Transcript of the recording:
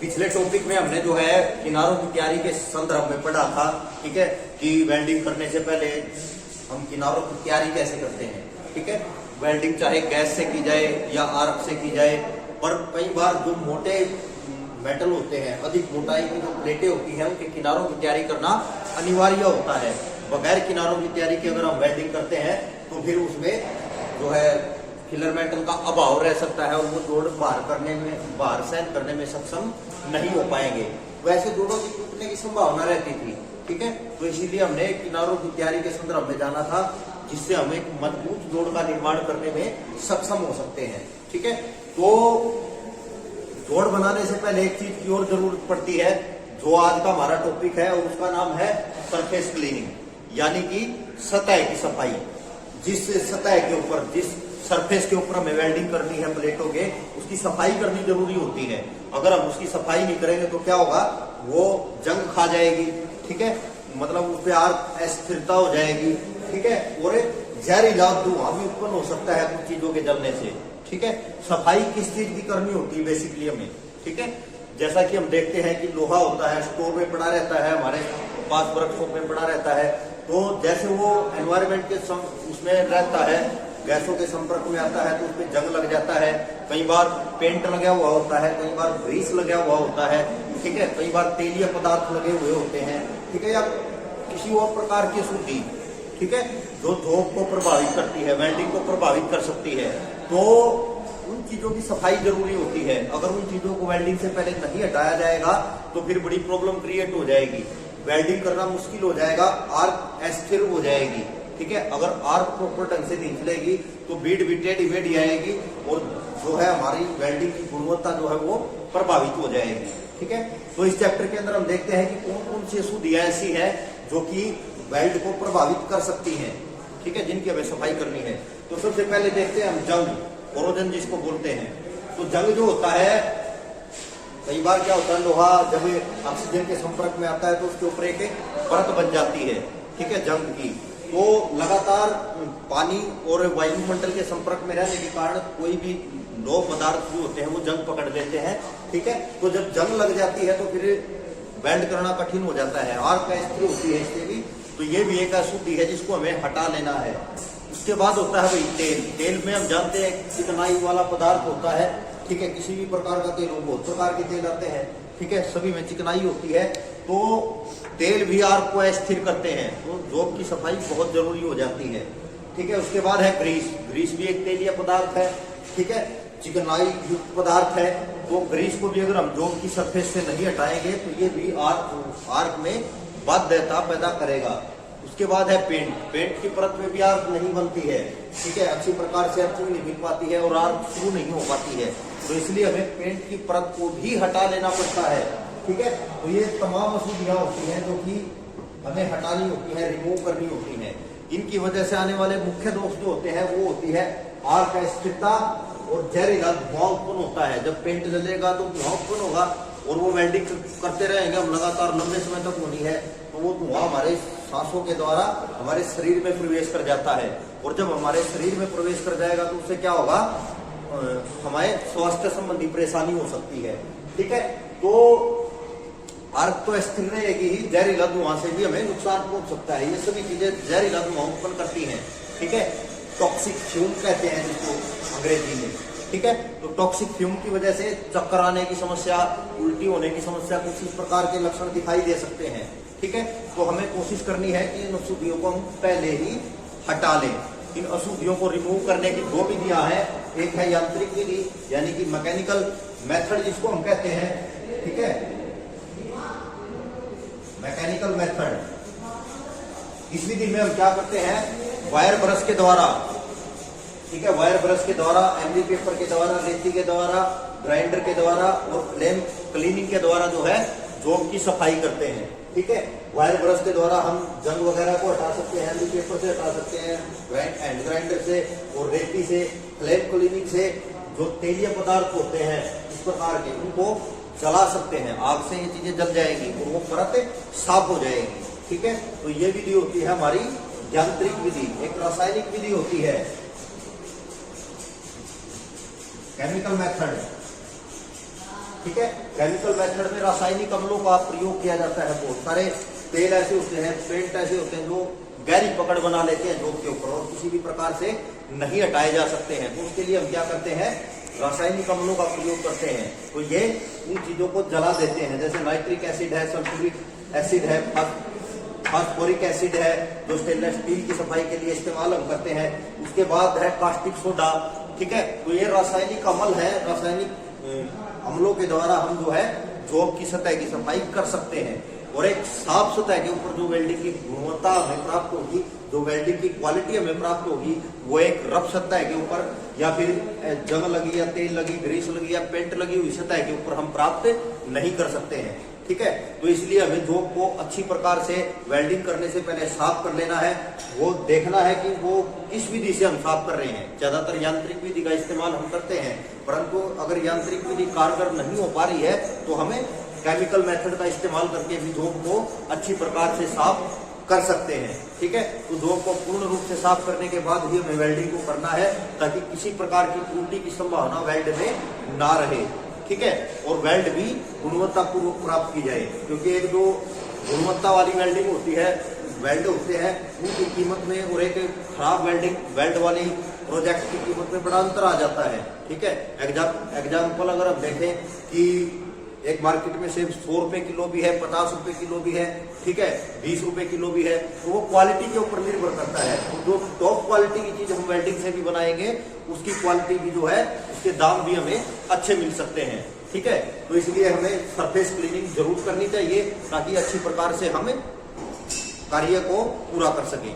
पिछले टॉपिक में हमने जो है किनारों की तैयारी के संदर्भ में पढ़ा था, ठीक है, कि वेल्डिंग करने से पहले हम किनारों की तैयारी कैसे करते हैं। ठीक है, वेल्डिंग चाहे गैस से की जाए या आर्क से की जाए, पर कई बार जो मोटे मेटल होते हैं, अधिक मोटाई की जो प्लेटें होती हैं, उनके किनारों की तैयारी करना अनिवार्य होता है। बगैर किनारों की तैयारी के अगर हम वेल्डिंग करते हैं तो फिर उसमें जो है फिलर मेटल का अभाव रह सकता है और वो जोड़ बाहर सहन करने में सक्षम नहीं हो पाएंगे। वैसे जोड़ों की टूटने की संभावना रहती थी। ठीक है, तो इसीलिए हमने किनारों की तैयारी के संदर्भ में जाना था, जिससे हम एक मजबूत जोड़ का निर्माण करने में सक्षम हो सकते हैं। ठीक है, तो जोड़ बनाने से पहले एक चीज की और जरूरत पड़ती है, जो आज का हमारा टॉपिक है, और उसका नाम है सरफेस क्लीनिंग, यानी कि सतह की सफाई। जिस सतह के ऊपर, जिस सरफेस के ऊपर हमें वेल्डिंग करनी है प्लेटों के, उसकी सफाई करनी जरूरी होती है। अगर हम उसकी सफाई नहीं करेंगे तो क्या होगा, वो जंग खा जाएगी। ठीक है, मतलब उस पर अस्थिरता हो जाएगी। ठीक है, और जहरीला धुआं भी उत्पन्न हो सकता है कुछ चीजों के जलने से। ठीक है, सफाई किस चीज की करनी होती है बेसिकली हमें। ठीक है, जैसा कि हम देखते हैं कि लोहा होता है, स्टोर में पड़ा रहता है, हमारे पास वर्कशॉप में पड़ा रहता है, तो जैसे वो एनवायरमेंट के उसमें रहता है, गैसों के संपर्क में आता है तो उसमें जंग लग जाता है। कई बार पेंट लगा हुआ होता है, कई बार ग्रीस लगा हुआ होता है। ठीक है, कई बार तेलीय पदार्थ लगे हुए होते हैं। ठीक है, या किसी और प्रकार की अशुद्धि, ठीक है, जो जोक को प्रभावित करती है, वेल्डिंग को प्रभावित कर सकती है, तो उन चीजों की सफाई जरूरी होती है। अगर उन चीजों को वेल्डिंग से पहले नहीं हटाया जाएगा तो फिर बड़ी प्रॉब्लम क्रिएट हो जाएगी, वेल्डिंग करना मुश्किल हो जाएगा, आर्क अस्थिर हो जाएगी। ठीक है, अगर आर्क प्रॉपर ढंग से नहीं चलेगी तो बीड भी टेढ़ी मेढ़ी आएगी और जो है हमारी वेल्डिंग की गुणवत्ता जो है वो प्रभावित हो जाएगी। ठीक है, तो इस चैप्टर के अंदर हम देखते हैं कि कौन कौन सी अशुद्धियां ऐसी है जो कि वेल्ड को प्रभावित कर सकती हैं। ठीक है, जिनकी हमें सफाई करनी है। तो सबसे पहले देखते हैं हम जंग, कोरोजन जिसको बोलते हैं। तो जंग जो होता है, कई बार क्या होता है, लोहा जब ऑक्सीजन के संपर्क में आता है तो उसके ऊपर एक परत बन जाती है। ठीक है, जंग की, तो लगातार पानी और वायुमंडल के संपर्क में रहने के कारण कोई भी लोह पदार्थ जो होते हैं वो जंग पकड़ लेते हैं। ठीक है, तो जब जंग लग जाती है तो फिर वेल्ड करना कठिन हो जाता है, आर्क अस्थिर होती है इससे भी। तो ये भी एक अशुद्धि है जिसको हमें हटा लेना है। उसके बाद होता है भाई तेल। तेल में हम जानते हैं चिकनाई वाला पदार्थ होता है। ठीक है, किसी भी प्रकार का तेल हो, बहुत प्रकार के तेल आते हैं। ठीक है, सभी में चिकनाई होती है, तो तेल भी आर्क को अस्थिर करते हैं, तो जोब की सफाई बहुत जरूरी हो जाती है। ठीक है, उसके बाद है ग्रीस। ग्रीस भी एक तेलीय पदार्थ है। ठीक है, चिकनाई युक्त पदार्थ है, तो ग्रीस को भी अगर हम जोब की सरफेस से नहीं हटाएंगे तो ये भी आर्क में बाध्यता पैदा करेगा। उसके बाद है पेंट। पेंट की परत में भी आर्क नहीं बनती है। ठीक है, अच्छी प्रकार से अर्थिंग नहीं मिल पाती है और आर्क शुरू नहीं हो पाती है, तो इसलिए हमें पेंट की परत को भी हटा लेना पड़ता है। ठीक है, तो ये तमाम अशुद्धियां होती हैं जो कि हमें हटानी होती है, रिमूव करनी होती है। इनकी वजह से आने वाले मुख्य दोष जो होते हैं वो होती है आर्क अस्थिरता और जहरीला धुआं उत्पन्न होता है। जब पेंट जलेगा तो धुआं उत्पन्न होगा और वो वेल्डिंग करते रहेंगे हम लगातार लंबे समय तक होनी है, तो वो धुआं हमारे सांसों के द्वारा हमारे शरीर में प्रवेश कर जाता है, और जब हमारे शरीर में प्रवेश कर जाएगा तो उससे क्या होगा, हमारे स्वास्थ्य संबंधी परेशानी हो सकती है। ठीक है, तो आर्क तो स्थिर रहेगी ही, जहरीला धुआं से भी हमें नुकसान पहुंच सकता है। ये सभी चीजें जहरीला धुआं उत्पन्न करती हैं। ठीक है, टॉक्सिक फ्यूम कहते हैं जिसको अंग्रेजी में। ठीक है, तो टॉक्सिक फ्यूम की वजह से चक्कर आने की समस्या, उल्टी होने की समस्या, कुछ इस प्रकार के लक्षण दिखाई दे सकते हैं। ठीक है, तो हमें कोशिश करनी है कि इन अशुद्धियों को हम पहले ही हटा लें। इन अशुद्धियों को रिमूव करने की दो विधियां हैं, एक है यांत्रिक विधि यानी कि मैकेनिकल मेथड जिसको हम कहते हैं। ठीक है, मैकेनिकल मेथड, इस विधि में हम क्या करते हैं, वायर ब्रश के द्वारा, ठीक है, वायर ब्रश के द्वारा, एमडी पेपर के द्वारा, रेती के द्वारा, ग्राइंडर के द्वारा और फ्लेम क्लीनिंग के द्वारा जो है जोब की सफाई करते हैं। ठीक है, वायर ब्रश के द्वारा हम जंग वगैरह को हटा सकते हैं, एमडी पेपर से हटा सकते हैं, हैंड ग्राइंडर से और रेती से, फ्लेम क्लीनिंग से जो तेलीय पदार्थ होते हैं इस प्रकार के, उनको जला सकते हैं। आग से ये चीजें जल जाएंगी और वो परत साफ हो जाएगी। ठीक है, तो ये विधि होती है हमारी यांत्रिक विधि। एक रासायनिक विधि होती है केमिकल मेथड। ठीक है। केमिकल मेथड में रासायनिक अम्लों का प्रयोग किया जाता है। बहुत सारे तेल ऐसे होते हैं, पेंट ऐसे होते हैं जो गहरी पकड़ बना लेते हैं जॉब के ऊपर और किसी भी प्रकार से नहीं हटाए जा सकते हैं। तो उसके लिए हम क्या करते हैं, रासायनिक अम्लों का प्रयोग करते हैं। तो ये उन चीजों को जला देते हैं, जैसे नाइट्रिक एसिड है, सल्फ्यूरिक एसिड है, फास्फोरिक एसिड है, जो स्टेनलेस स्टील की सफाई के लिए इस्तेमाल हम करते हैं। उसके बाद है कास्टिक सोडा, ठीक है। तो ये रासायनिक अम्ल है, रासायनिक अम्लों के द्वारा हम जो है जॉब की सतह की सफाई कर सकते हैं। और एक साफ सतह के ऊपर जो वेल्डिंग की गुणवत्ता हमें प्राप्त होगी, जो वेल्डिंग की क्वालिटी हमें प्राप्त होगी, वो एक रफ सतह के ऊपर या फिर जंग लगी या तेल लगी, ग्रीस लगी या पेंट लगी हुई सतह के ऊपर हम प्राप्त नहीं कर सकते हैं, ठीक है। तो इसलिए हमें जॉब को अच्छी प्रकार से वेल्डिंग करने से पहले साफ कर लेना है। वो देखना है कि वो किस विधि से हम साफ कर रहे हैं। ज्यादातर यांत्रिक विधि का इस्तेमाल हम करते हैं, परंतु अगर यांत्रिक विधि कारगर नहीं हो पा रही है तो हमें केमिकल मेथड का इस्तेमाल करके भी जॉब को अच्छी प्रकार से साफ कर सकते हैं, ठीक है। तो जॉब को पूर्ण रूप से साफ करने के बाद ही हमें वेल्डिंग को करना है, ताकि किसी प्रकार की त्रुटि की संभावना वेल्ड में ना रहे, ठीक है। और वेल्ड भी गुणवत्तापूर्वक प्राप्त की जाए, क्योंकि एक जो गुणवत्ता वाली वेल्डिंग होती है, वेल्ड होते हैं, उनकी कीमत में और एक खराब वेल्ड वाली प्रोजेक्ट की कीमत में बड़ा अंतर आ जाता है, ठीक है। एग्जाम्पल अगर हम देखें कि एक मार्केट में सेब 100 रुपए किलो भी है, 50 रुपए किलो भी है, ठीक है, 20 रुपए किलो भी है, तो वो क्वालिटी के ऊपर निर्भर करता है। जो टॉप क्वालिटी की चीज हम वेल्डिंग से भी बनाएंगे, उसकी क्वालिटी भी जो है, उसके दाम भी हमें अच्छे मिल सकते हैं, ठीक है। तो इसलिए हमें सरफेस क्लीनिंग जरूर करनी चाहिए, ताकि अच्छी प्रकार से हम कार्य को पूरा कर सकें।